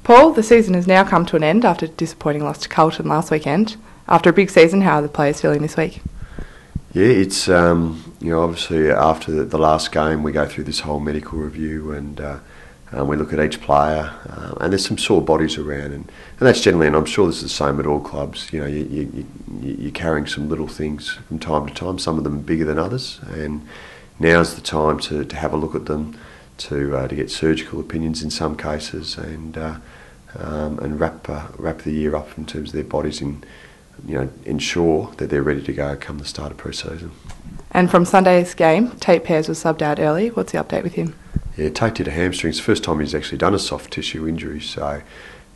Paul, the season has now come to an end after a disappointing loss to Carlton last weekend. After a big season, how are the players feeling this week? Yeah, it's obviously after the last game we go through this whole medical review and we look at each player and there's some sore bodies around and that's generally, and I'm sure this is the same at all clubs. You know, you're carrying some little things from time to time. Some of them are bigger than others, and now's the time to have a look at them, to get surgical opinions in some cases, and wrap the year up in terms of their bodies and ensure that they're ready to go come the start of pre-season. And from Sunday's game, Tate Pears was subbed out early. What's the update with him? Yeah, Tate did a hamstring. It's the first time he's actually done a soft tissue injury, so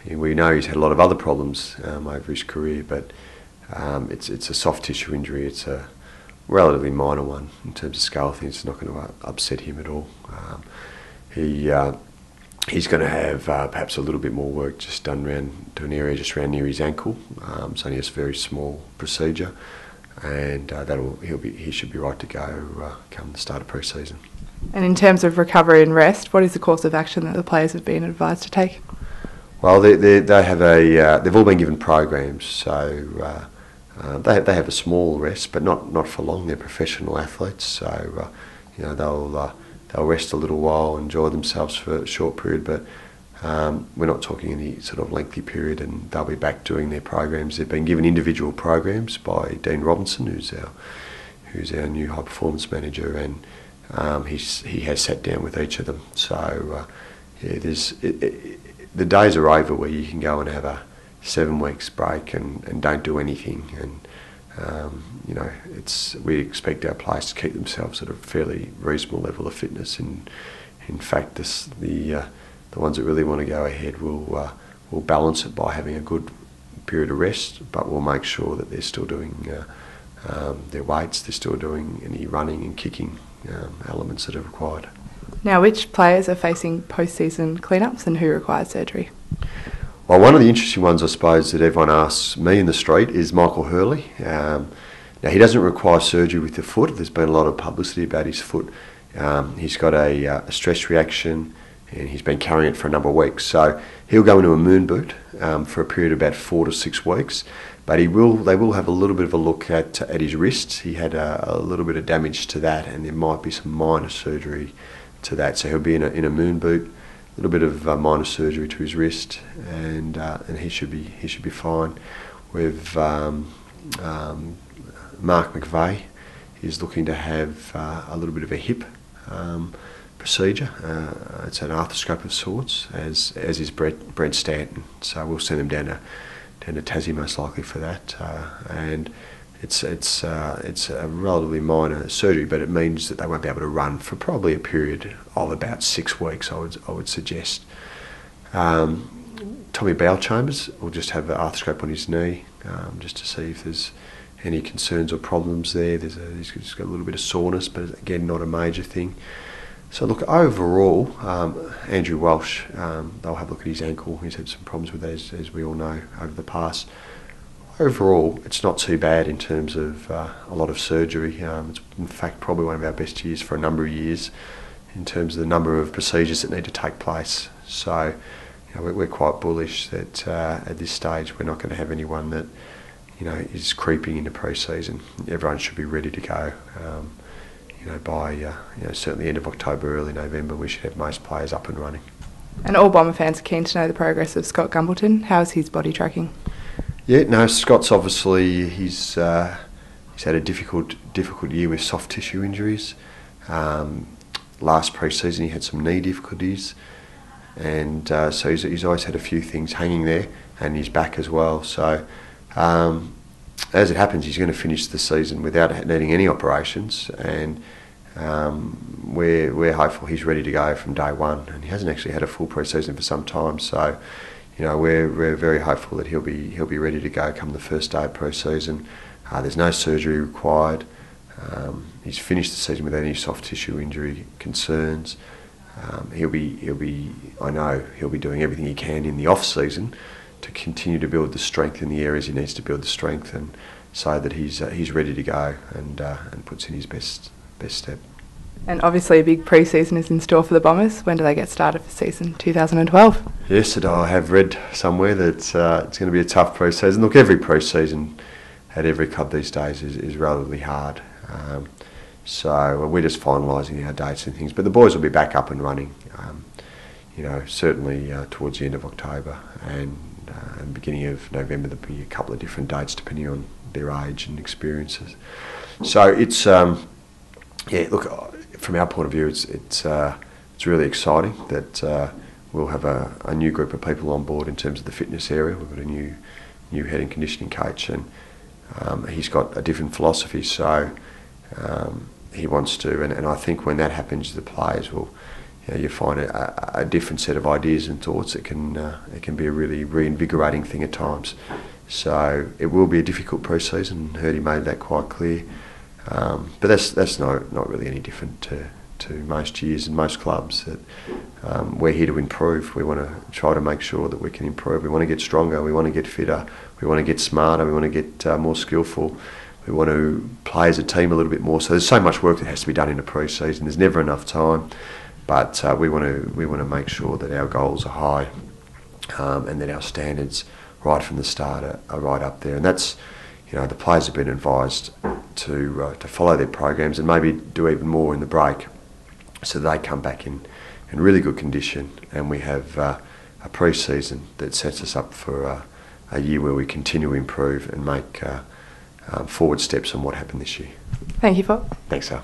we know he's had a lot of other problems over his career, but it's a soft tissue injury. It's a relatively minor one in terms of scale. I think it's not going to upset him at all. He's going to have perhaps a little bit more work just done around to an area just around near his ankle. It's only a very small procedure, and he should be right to go come the start of pre-season. And in terms of recovery and rest, what is the course of action that the players have been advised to take? Well, they've all been given programs, so they have a small rest, but not for long. They're professional athletes, so they'll rest a little while, enjoy themselves for a short period, but we're not talking any sort of lengthy period, and they'll be back doing their programs. They've been given individual programs by Dean Robinson, who's our new high performance manager, and he has sat down with each of them. So the days are over where you can go and have a 7 weeks break and don't do anything, and we expect our players to keep themselves at a fairly reasonable level of fitness. And in fact, the ones that really want to go ahead will balance it by having a good period of rest, but we'll make sure that they're still doing their weights, they're still doing any running and kicking elements that are required. Now, which players are facing post-season cleanups and who requires surgery? Well, one of the interesting ones, I suppose, that everyone asks me in the street is Michael Hurley. Now, he doesn't require surgery with the foot. There's been a lot of publicity about his foot. He's got a stress reaction, and he's been carrying it for a number of weeks. So he'll go into a moon boot for a period of about 4 to 6 weeks. But they will have a little bit of a look at his wrists. He had a little bit of damage to that, and there might be some minor surgery to that. So he'll be in a moon boot, a little bit of minor surgery to his wrist, and he should be fine. With Mark McVeigh is looking to have a little bit of a hip procedure. It's an arthroscope of sorts, as is Brent Stanton. So we'll send him down to Tassie most likely for that, and it's a relatively minor surgery, but it means that they won't be able to run for probably a period of about 6 weeks. I would suggest. Tommy Bowchambers will just have an arthroscope on his knee, just to see if there's any concerns or problems there. He's got a little bit of soreness, but again, not a major thing. So look, overall, Andrew Walsh, they'll have a look at his ankle. He's had some problems with that, as we all know, over the past. Overall, it's not too bad in terms of a lot of surgery. It's in fact probably one of our best years for a number of years in terms of the number of procedures that need to take place. So we're quite bullish that at this stage we're not going to have anyone that is creeping into pre-season. Everyone should be ready to go. By certainly end of October, early November, we should have most players up and running. And all Bomber fans are keen to know the progress of Scott Gumbleton. How is his body tracking? Yeah, no, Scott's obviously he's had a difficult year with soft tissue injuries. Last pre-season he had some knee difficulties, and so he's always had a few things hanging there, and his back as well. So as it happens, he's going to finish the season without needing any operations, and we're hopeful he's ready to go from day one. And he hasn't actually had a full pre-season for some time, so we're very hopeful that he'll be ready to go come the first day of pre-season. There's no surgery required. He's finished the season without any soft tissue injury concerns. I know he'll be doing everything he can in the off season to continue to build the strength in the areas he needs to build the strength, and so that he's ready to go and puts in his best step. And obviously a big pre-season is in store for the Bombers. When do they get started for season 2012? Yes, I have read somewhere that it's going to be a tough pre-season. Look, every pre-season at every club these days is relatively hard. So we're just finalising our dates and things. But the boys will be back up and running, certainly towards the end of October and beginning of November. There'll be a couple of different dates depending on their age and experiences. So it's, look, from our point of view, it's really exciting that we'll have a new group of people on board in terms of the fitness area. We've got a new head and conditioning coach, and he's got a different philosophy. So he wants to, and I think when that happens, the players will, you find a different set of ideas and thoughts. It can be a really reinvigorating thing at times. So it will be a difficult pre-season. He made that quite clear. But that's not really any different to most years and most clubs. That we're here to improve. We want to try to make sure that we can improve. We want to get stronger. We want to get fitter. We want to get smarter. We want to get more skillful. We want to play as a team a little bit more. So there's so much work that has to be done in a pre-season. There's never enough time. But we want to make sure that our goals are high and that our standards right from the start are right up there. And that's, the players have been advised to follow their programs and maybe do even more in the break, so they come back in really good condition, and we have a pre-season that sets us up for a year where we continue to improve and make forward steps on what happened this year. Thank you, Paul. Thanks, Al.